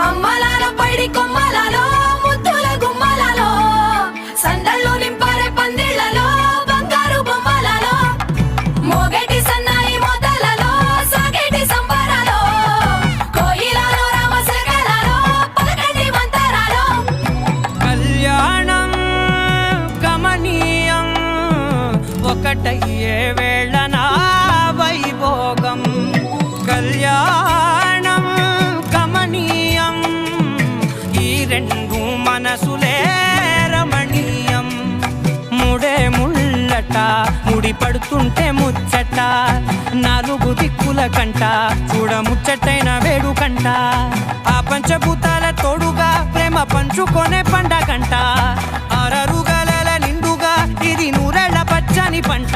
అమ్మలాలో పైడి కొమ్మలలో ముద్దుల గుమ్మలలో సందళ్ళు నింపారే పందిళ్లలో బంగారు బొమ్మలలో మోగేటి సన్నాయి మోతలలో సాగేటి సంబరాలో కోయిలలో రామశకలలో పలకండి మంతరాలో కళ్యాణం గమనీయం ఒకటయ్యే వేళ నా వైభోగం కళ్యాణం గమనీయం ఈ రెండు మనసులే రమణీయం ముడే ముళ్ళట ముడి పడుతుంటే ముచ్చట నాలుగు దిక్కుల కంట చూడ ముచ్చటైన వేడుకంట ఆ పంచభూతాల తోడుగా ప్రేమ పంచుకొనే పండగంట ఆరరుగల నిండుగా ఇది నూరెళ్ళ పచ్చని పంట